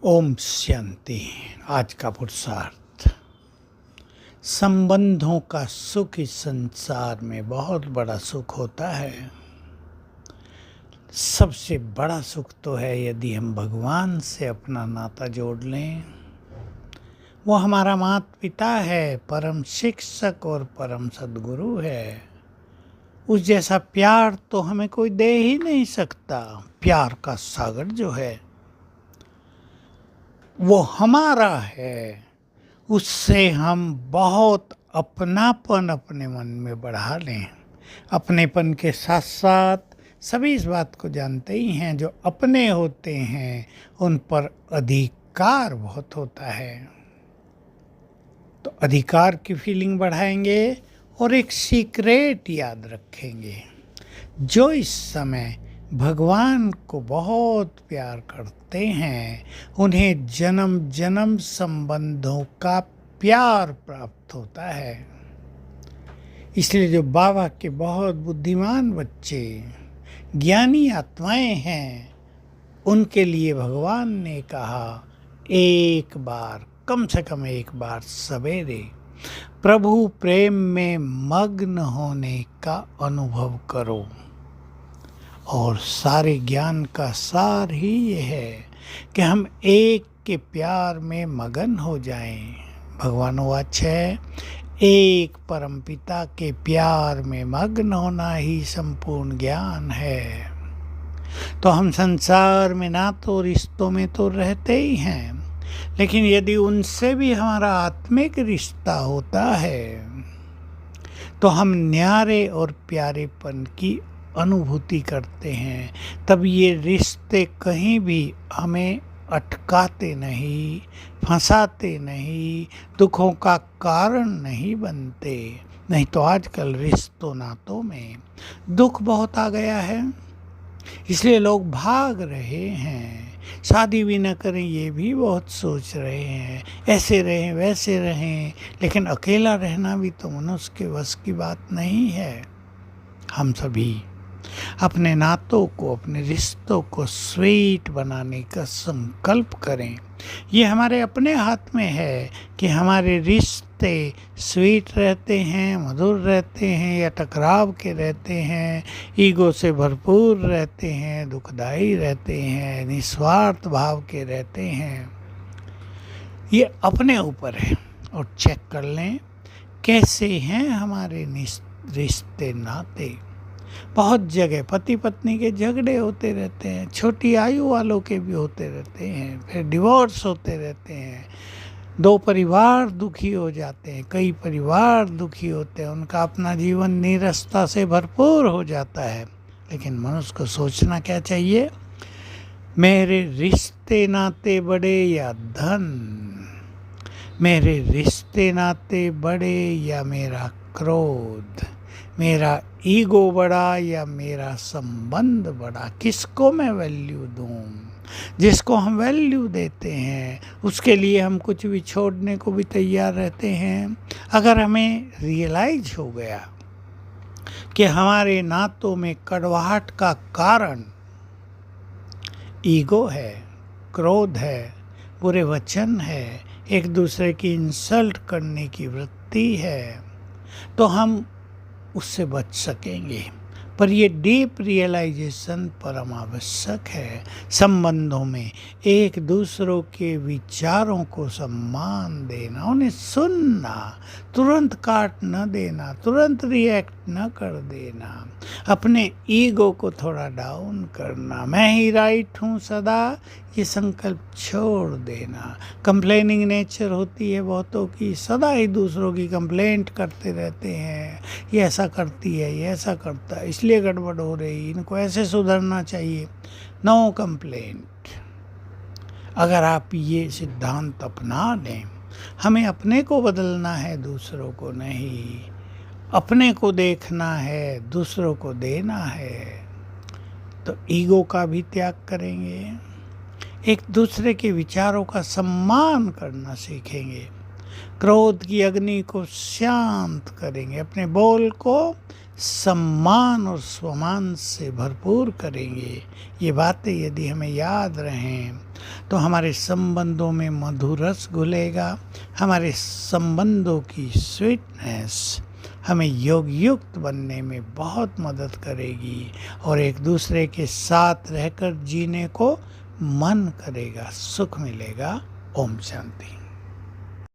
ओम शांति। आज का पुरुषार्थ, संबंधों का सुख इस संसार में बहुत बड़ा सुख होता है। सबसे बड़ा सुख तो है यदि हम भगवान से अपना नाता जोड़ लें। वो हमारा माता पिता है, परम शिक्षक और परम सद्गुरु है। उस जैसा प्यार तो हमें कोई दे ही नहीं सकता। प्यार का सागर जो है वो हमारा है। उससे हम बहुत अपनापन अपने मन में बढ़ा लें। अपनेपन के साथ साथ सभी इस बात को जानते ही हैं, जो अपने होते हैं उन पर अधिकार बहुत होता है। तो अधिकार की फीलिंग बढ़ाएंगे और एक सीक्रेट याद रखेंगे। जो इस समय भगवान को बहुत प्यार करते हैं, उन्हें जन्म जन्म संबंधों का प्यार प्राप्त होता है। इसलिए जो बाबा के बहुत बुद्धिमान बच्चे, ज्ञानी आत्माएं हैं, उनके लिए भगवान ने कहा एक बार, कम से कम एक बार सवेरे प्रभु प्रेम में मग्न होने का अनुभव करो। और सारे ज्ञान का सार ही ये है कि हम एक के प्यार में मगन हो जाएं। भगवान वाच है, एक परमपिता के प्यार में मग्न होना ही संपूर्ण ज्ञान है। तो हम संसार में ना तो रिश्तों में तो रहते ही हैं, लेकिन यदि उनसे भी हमारा आत्मिक रिश्ता होता है तो हम न्यारे और प्यारेपन की अनुभूति करते हैं। तब ये रिश्ते कहीं भी हमें अटकाते नहीं, फंसाते नहीं, दुखों का कारण नहीं बनते। नहीं तो आजकल रिश्तों नातों में दुख बहुत आ गया है, इसलिए लोग भाग रहे हैं। शादी भी न करें ये भी बहुत सोच रहे हैं, ऐसे रहें वैसे रहें। लेकिन अकेला रहना भी तो मनुष्य के वश की बात नहीं है। हम सभी अपने नातों को, अपने रिश्तों को स्वीट बनाने का संकल्प करें। ये हमारे अपने हाथ में है कि हमारे रिश्ते स्वीट रहते हैं, मधुर रहते हैं, या टकराव के रहते हैं, ईगो से भरपूर रहते हैं, दुखदाई रहते हैं, निस्वार्थ भाव के रहते हैं। ये अपने ऊपर है। और चेक कर लें कैसे हैं हमारे रिश्ते नाते। बहुत जगह पति पत्नी के झगड़े होते रहते हैं, छोटी आयु वालों के भी होते रहते हैं, फिर डिवोर्स होते रहते हैं। दो परिवार दुखी हो जाते हैं, कई परिवार दुखी होते हैं, उनका अपना जीवन नीरसता से भरपूर हो जाता है। लेकिन मनुष्य को सोचना क्या चाहिए? मेरे रिश्ते नाते बड़े या धन, मेरे रिश्ते नाते बड़े या मेरा क्रोध, मेरा ईगो बड़ा या मेरा संबंध बड़ा, किसको मैं वैल्यू दूं? जिसको हम वैल्यू देते हैं उसके लिए हम कुछ भी छोड़ने को भी तैयार रहते हैं। अगर हमें रियलाइज हो गया कि हमारे नातों में कड़वाहट का कारण ईगो है, क्रोध है, बुरे वचन है, एक दूसरे की इंसल्ट करने की वृत्ति है, तो हम उससे बच सकेंगे। पर ये डीप रियलाइजेशन परम आवश्यक है। संबंधों में एक दूसरों के विचारों को सम्मान देना, उन्हें सुनना, तुरंत काट न देना, तुरंत रिएक्ट न कर देना, अपने ईगो को थोड़ा डाउन करना, मैं ही राइट हूँ सदा, ये संकल्प छोड़ देना। कंप्लेनिंग नेचर होती है बहुतों की, सदा ही दूसरों की कंप्लेंट करते रहते हैं, ये ऐसा करती है, ये ऐसा करता है, इसलिए गड़बड़ हो रही, इनको ऐसे सुधरना चाहिए। No complaint. अगर आप ये सिद्धांत अपना लें, हमें अपने को बदलना है, दूसरों को नहीं। अपने को देखना है, दूसरों को देना है। तो ईगो का भी त्याग करेंगे, एक दूसरे के विचारों का सम्मान करना सीखेंगे, क्रोध की अग्नि को शांत करेंगे, अपने बोल को सम्मान और स्वमान से भरपूर करेंगे। ये बातें यदि हमें याद रहें तो हमारे संबंधों में मधुर रस घुलेगा, हमारे संबंधों की स्वीटनेस हमें योग युक्त बनने में बहुत मदद करेगी और एक दूसरे के साथ रहकर जीने को मन करेगा, सुख मिलेगा। ओम शांति।